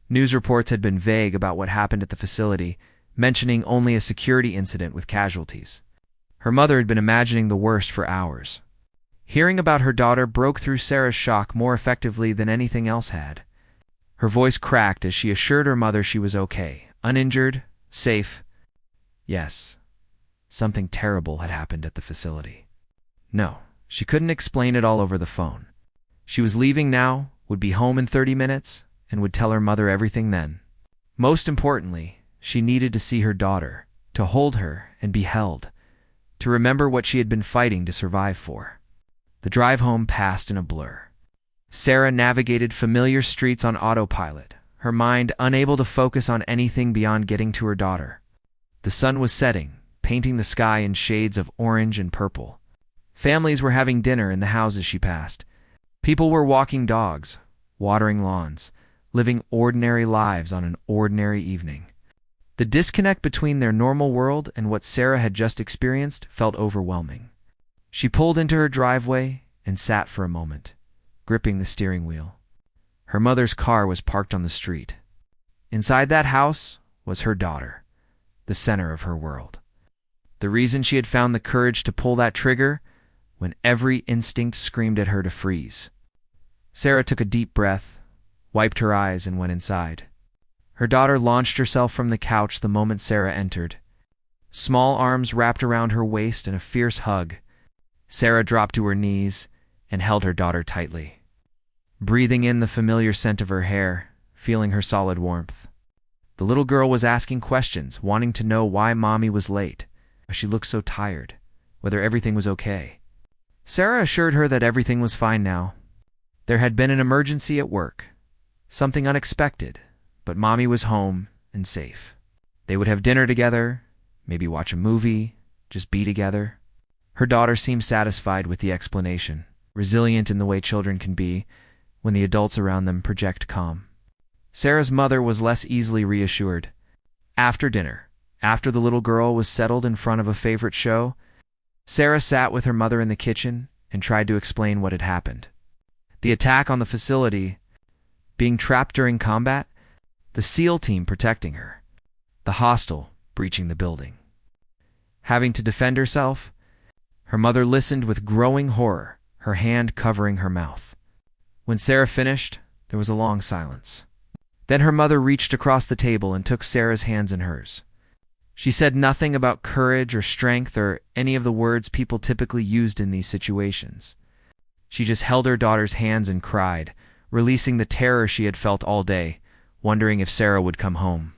News reports had been vague about what happened at the facility, mentioning only a security incident with casualties. Her mother had been imagining the worst for hours. Hearing about her daughter broke through Sarah's shock more effectively than anything else had. Her voice cracked as she assured her mother she was okay, uninjured, safe. Yes, something terrible had happened at the facility. No, she couldn't explain it all over the phone. She was leaving now, would be home in 30 minutes, and would tell her mother everything then. Most importantly, she needed to see her daughter, to hold her and be held, to remember what she had been fighting to survive for. The drive home passed in a blur. Sarah navigated familiar streets on autopilot, her mind unable to focus on anything beyond getting to her daughter. The sun was setting, painting the sky in shades of orange and purple. Families were having dinner in the houses she passed. People were walking dogs, watering lawns, living ordinary lives on an ordinary evening. The disconnect between their normal world and what Sarah had just experienced felt overwhelming. She pulled into her driveway and sat for a moment, gripping the steering wheel. Her mother's car was parked on the street. Inside that house was her daughter, the center of her world. The reason she had found the courage to pull that trigger when every instinct screamed at her to freeze. Sarah took a deep breath, wiped her eyes, and went inside. Her daughter launched herself from the couch the moment Sarah entered. Small arms wrapped around her waist in a fierce hug. Sarah dropped to her knees and held her daughter tightly, breathing in the familiar scent of her hair, feeling her solid warmth. The little girl was asking questions, wanting to know why Mommy was late, why she looked so tired, whether everything was okay. Sarah assured her that everything was fine now. There had been an emergency at work, something unexpected, but Mommy was home and safe. They would have dinner together, maybe watch a movie, just be together. Her daughter seemed satisfied with the explanation, resilient in the way children can be when the adults around them project calm. Sarah's mother was less easily reassured. After dinner, after the little girl was settled in front of a favorite show, Sarah sat with her mother in the kitchen, and tried to explain what had happened. The attack on the facility, being trapped during combat, the SEAL team protecting her, the hostile breaching the building. Having to defend herself, her mother listened with growing horror, her hand covering her mouth. When Sarah finished, there was a long silence. Then her mother reached across the table and took Sarah's hands in hers. She said nothing about courage or strength or any of the words people typically used in these situations. She just held her daughter's hands and cried, releasing the terror she had felt all day, wondering if Sarah would come home.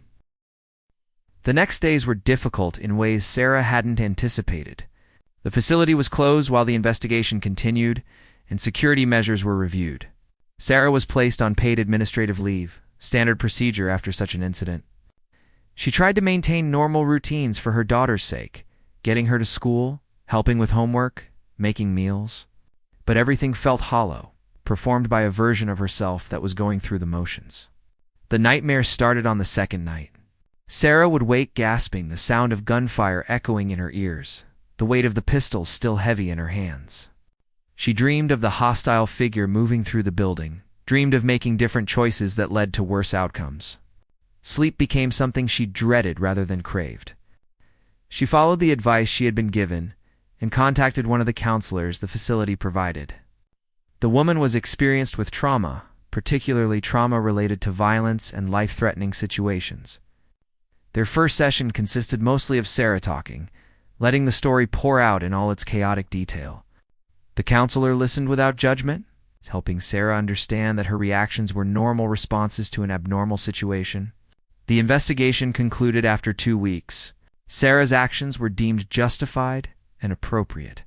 The next days were difficult in ways Sarah hadn't anticipated. The facility was closed while the investigation continued, and security measures were reviewed. Sarah was placed on paid administrative leave, standard procedure after such an incident. She tried to maintain normal routines for her daughter's sake, getting her to school, helping with homework, making meals. But everything felt hollow, performed by a version of herself that was going through the motions. The nightmare started on the second night. Sarah would wake gasping, the sound of gunfire echoing in her ears, the weight of the pistols still heavy in her hands. She dreamed of the hostile figure moving through the building, dreamed of making different choices that led to worse outcomes. Sleep became something she dreaded rather than craved. She followed the advice she had been given and contacted one of the counselors the facility provided. The woman was experienced with trauma, particularly trauma related to violence and life-threatening situations. Their first session consisted mostly of Sarah talking, letting the story pour out in all its chaotic detail. The counselor listened without judgment, helping Sarah understand that her reactions were normal responses to an abnormal situation. The investigation concluded after 2 weeks. Sarah's actions were deemed justified and appropriate.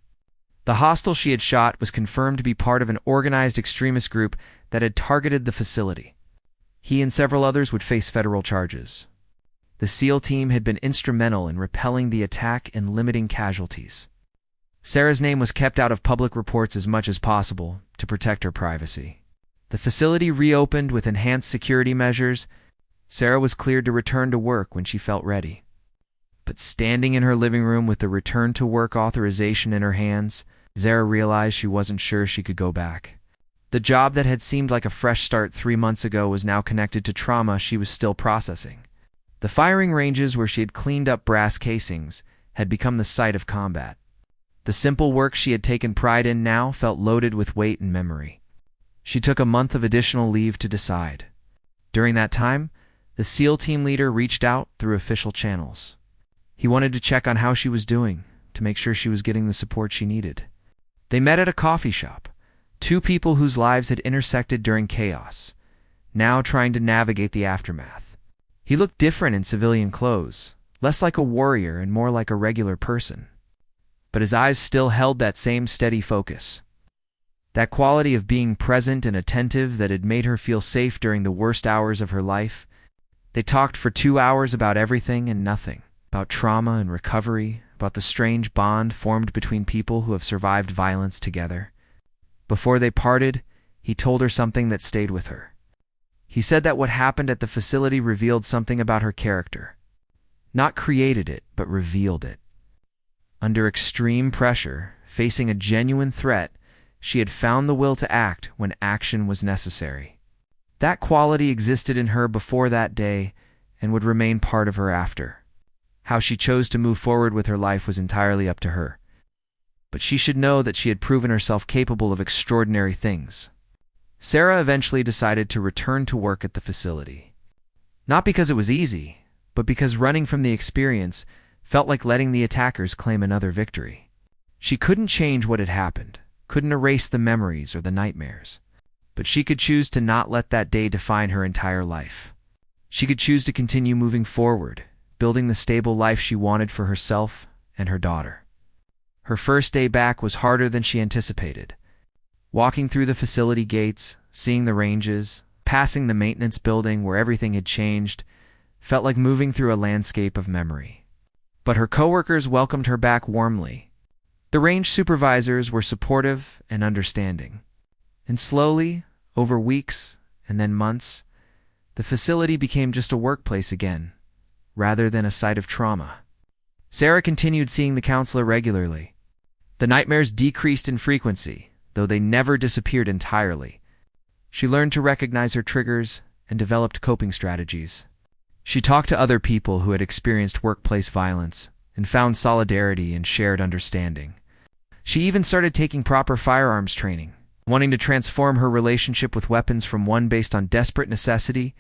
The hostile she had shot was confirmed to be part of an organized extremist group that had targeted the facility. He and several others would face federal charges. The SEAL team had been instrumental in repelling the attack and limiting casualties. Sarah's name was kept out of public reports as much as possible to protect her privacy. The facility reopened with enhanced security measures. Sarah was cleared to return to work when she felt ready. But standing in her living room with the return-to-work authorization in her hands, Sarah realized she wasn't sure she could go back. The job that had seemed like a fresh start 3 months ago was now connected to trauma she was still processing. The firing ranges where she had cleaned up brass casings had become the site of combat. The simple work she had taken pride in now felt loaded with weight and memory. She took a month of additional leave to decide. During that time, the SEAL team leader reached out through official channels. He wanted to check on how she was doing, to make sure she was getting the support she needed. They met at a coffee shop, two people whose lives had intersected during chaos, now trying to navigate the aftermath. He looked different in civilian clothes, less like a warrior and more like a regular person. But his eyes still held that same steady focus. That quality of being present and attentive that had made her feel safe during the worst hours of her life. They talked for 2 hours about everything and nothing, about trauma and recovery, about the strange bond formed between people who have survived violence together. Before they parted, he told her something that stayed with her. He said that what happened at the facility revealed something about her character. Not created it, but revealed it. Under extreme pressure, facing a genuine threat, she had found the will to act when action was necessary. That quality existed in her before that day and would remain part of her after. How she chose to move forward with her life was entirely up to her. But she should know that she had proven herself capable of extraordinary things. Sarah eventually decided to return to work at the facility. Not because it was easy, but because running from the experience felt like letting the attackers claim another victory. She couldn't change what had happened, couldn't erase the memories or the nightmares. But she could choose to not let that day define her entire life. She could choose to continue moving forward, building the stable life she wanted for herself and her daughter. Her first day back was harder than she anticipated. Walking through the facility gates, seeing the ranges, passing the maintenance building where everything had changed, felt like moving through a landscape of memory. But her coworkers welcomed her back warmly. The range supervisors were supportive and understanding. And slowly, over weeks and then months, the facility became just a workplace again, rather than a site of trauma. Sarah continued seeing the counselor regularly. The nightmares decreased in frequency, though they never disappeared entirely. She learned to recognize her triggers and developed coping strategies. She talked to other people who had experienced workplace violence and found solidarity and shared understanding. She even started taking proper firearms training, wanting to transform her relationship with weapons from one based on desperate necessity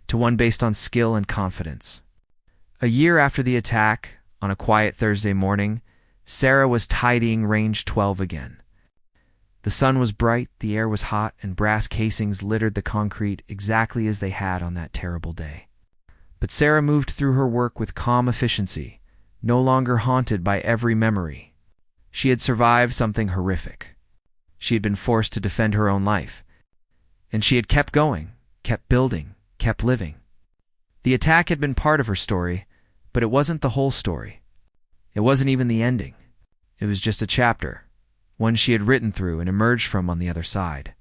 to one based on skill and confidence. A year after the attack, on a quiet Thursday morning, Sarah was tidying Range 12 again. The sun was bright, the air was hot, and brass casings littered the concrete exactly as they had on that terrible day. But Sarah moved through her work with calm efficiency, no longer haunted by every memory. She had survived something horrific. She had been forced to defend her own life. And she had kept going, kept building, kept living. The attack had been part of her story, but it wasn't the whole story. It wasn't even the ending. It was just a chapter, one she had written through and emerged from on the other side.